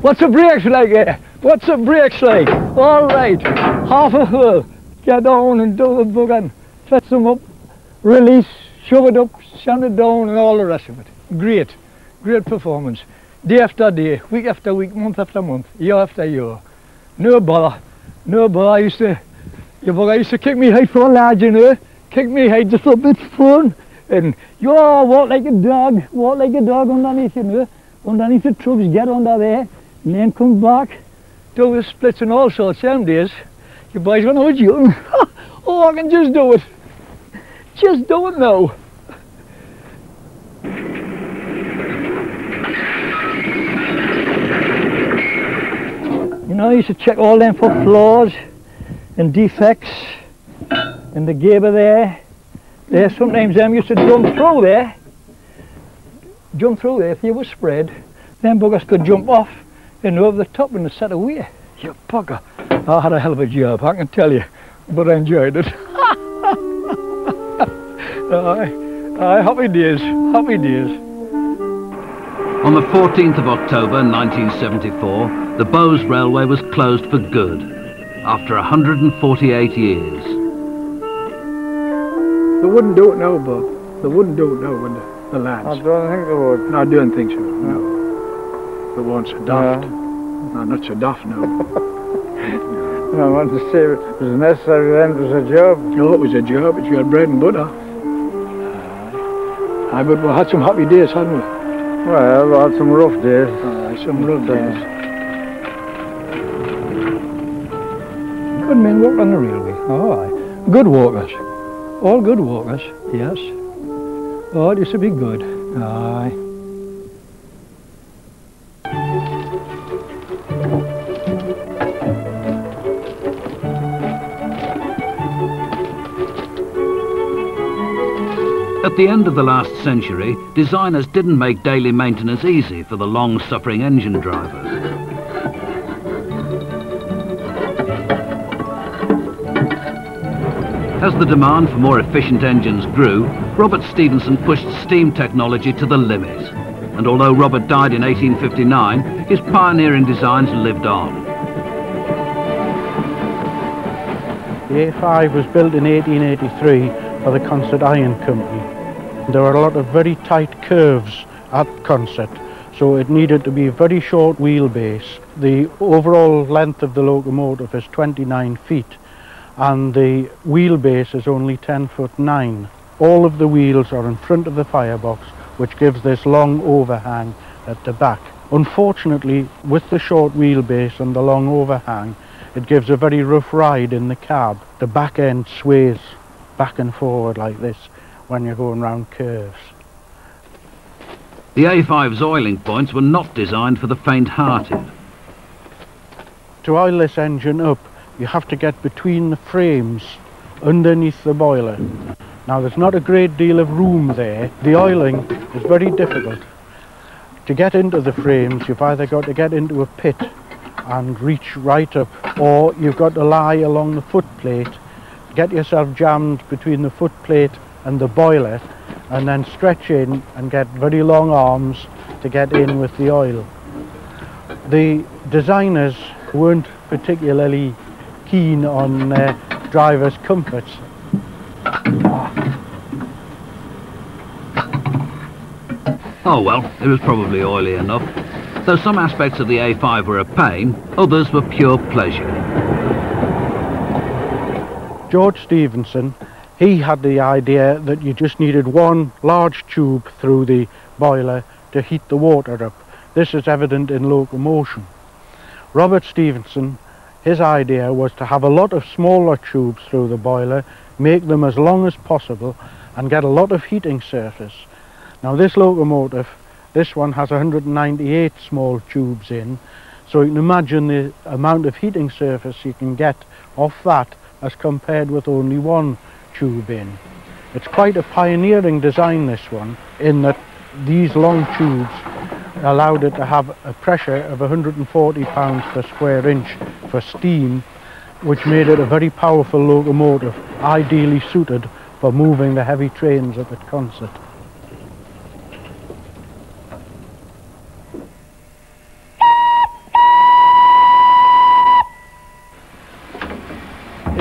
What's the brakes like here? What's the brakes like? All right, half a whirl. Get on and do the bugger. Fetch them up, release, shove it up, sand it down and all the rest of it. Great, great performance. Day after day, week after week, month after month, year after year. No bother, no bother. Your bugger used to kick me height for a lad, you know. Kick me height just a bit fun. And you walk like a dog underneath, you know. Underneath the trucks, get under there, and then come back. Do the splits and all sorts some days. You boys gonna know you. Oh, I can just do it. Just do it now. You know, you should check all them for flaws and defects in the gable there. There, sometimes them used to jump through there. If you were spread, them buggers could jump off and over the top and set away. You bugger. I had a hell of a job, I can tell you, but I enjoyed it. Aye, happy days, happy days. On the 14th of October 1974, the Bowes Railway was closed for good, after 148 years. They wouldn't do it now, Bob. They wouldn't do it now when the lads. I don't think they would. No, I don't think so, no. They weren't so daft. No, not so daft now. I want to say it was necessary then, it was a job. No, it was a job, it's your bread and butter. Aye, but we had some happy days, hadn't we? Well, we had some rough days. Some rough days. Good men worked on the railway, oh aye. Good workers. All good workers, yes. Oh, it used to be good, aye. At the end of the last century, designers didn't make daily maintenance easy for the long-suffering engine drivers. As the demand for more efficient engines grew, Robert Stephenson pushed steam technology to the limit. And although Robert died in 1859, his pioneering designs lived on. The A5 was built in 1883 by the Concert Iron Company. There were a lot of very tight curves at Concert, so it needed to be a very short wheelbase. The overall length of the locomotive is 29 feet. And the wheelbase is only 10'9". All of the wheels are in front of the firebox, which gives this long overhang at the back. Unfortunately, with the short wheelbase and the long overhang, it gives a very rough ride in the cab. The back end sways back and forward like this when you're going round curves. The A5's oiling points were not designed for the faint-hearted. To oil this engine up, you have to get between the frames underneath the boiler. Now there's not a great deal of room there. The oiling is very difficult. To get into the frames, you've either got to get into a pit and reach right up, or you've got to lie along the footplate, get yourself jammed between the footplate and the boiler, and then stretch in and get very long arms to get in with the oil. The designers weren't particularly keen on drivers' comforts. Oh well, it was probably oily enough. Though some aspects of the A5 were a pain, others were pure pleasure. George Stephenson, he had the idea that you just needed one large tube through the boiler to heat the water up. This is evident in locomotion. Robert Stephenson, his idea was to have a lot of smaller tubes through the boiler, make them as long as possible, and get a lot of heating surface. Now this locomotive, this one has 198 small tubes in, so you can imagine the amount of heating surface you can get off that as compared with only one tube in. It's quite a pioneering design, this one, in that these long tubes allowed it to have a pressure of 140 pounds per square inch for steam, which made it a very powerful locomotive, ideally suited for moving the heavy trains up at Concert.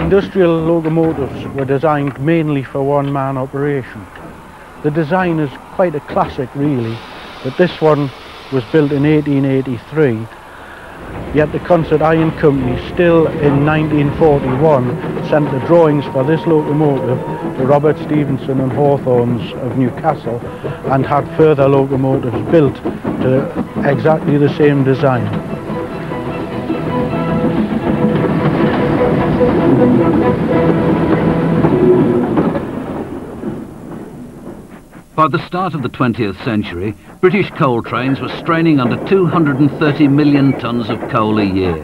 Industrial locomotives were designed mainly for one-man operation. The design is quite a classic really, but this one was built in 1883, yet the Concert Iron Company still in 1941 sent the drawings for this locomotive to Robert Stevenson and Hawthorne's of Newcastle and had further locomotives built to exactly the same design. By the start of the 20th century, British coal trains were straining under 230 million tonnes of coal a year.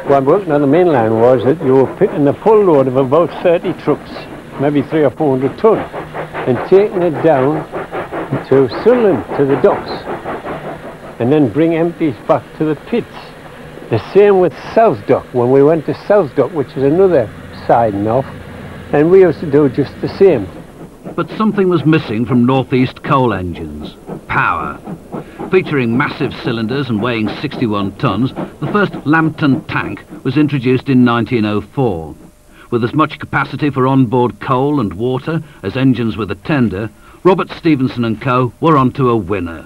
What working on the mainland was that you were picking a pull load of about 30 trucks, maybe 300 or 400 tonne, and taking it down to Sunderland, to the docks, and then bring empties back to the pits. The same with South Dock, when we went to South Dock, which is another side north, and we used to do just the same. But something was missing from northeast coal engines: power. Featuring massive cylinders and weighing 61 tonnes, the first Lambton tank was introduced in 1904. With as much capacity for onboard coal and water as engines with a tender, Robert Stevenson and Co. were onto a winner.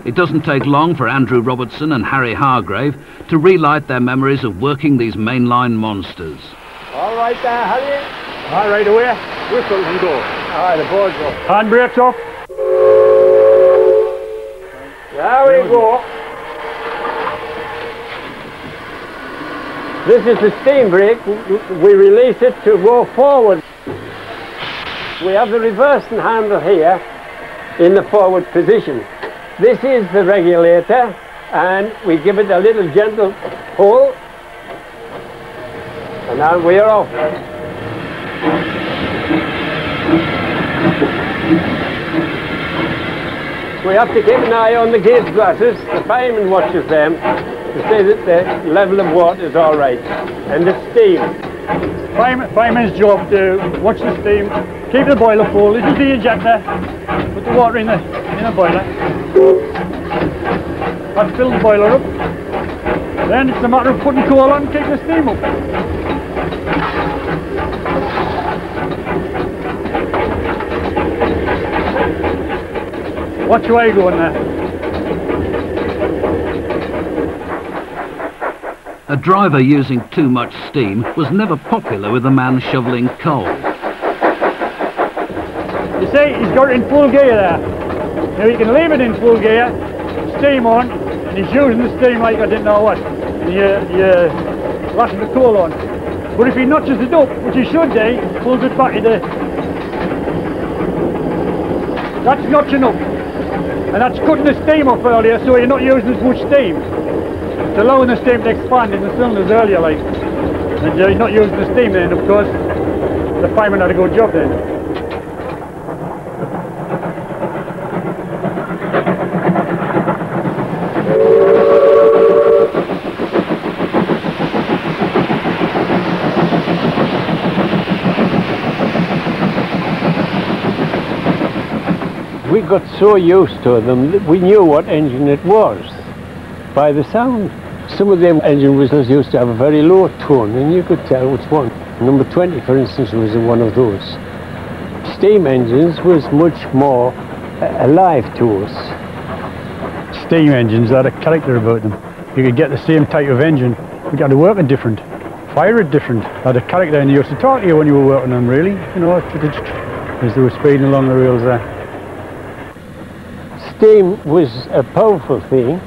It doesn't take long for Andrew Robertson and Harry Hargrave to relight their memories of working these mainline monsters. All right there, Harry. All right, away. Whistle and go. All right, the board's up. Handbrakes off. There we go. This is the steam brake. We release it to go forward. We have the reversing handle here in the forward position. This is the regulator, and we give it a little gentle pull, and now we are off. We have to keep an eye on the gauge glasses. The fireman watches them to say that the level of water is all right, and the steam. Fireman's job to watch the steam, keep the boiler full. This is the ejector. Put the water in the boiler. And fill the boiler up. Then it's a matter of putting coal on and keeping the steam up. Watch your way going there. A driver using too much steam was never popular with a man shoveling coal. You see, he's got it in full gear there. Now you can leave it in full gear, steam on, and he's using the steam like I didn't know what. And you're lashing the coal on. But if he notches it up, which he should do, pulls it back into... That's notching up. And that's cutting the steam off earlier, so you're not using as much steam. It's allowing the steam to expand in the cylinders earlier, like. And you're not using the steam then, of course. The fireman had a good job then. We got so used to them that we knew what engine it was by the sound. Some of them engine whistles used to have a very low tone, and you could tell which one. Number 20, for instance, was one of those. Steam engines was much more alive to us. Steam engines had a character about them. You could get the same type of engine, but you had to work it different, fire it different, had a character, and you used to talk to you when you were working them, really, you know, as they were speeding along the rails there. Steam was a powerful thing.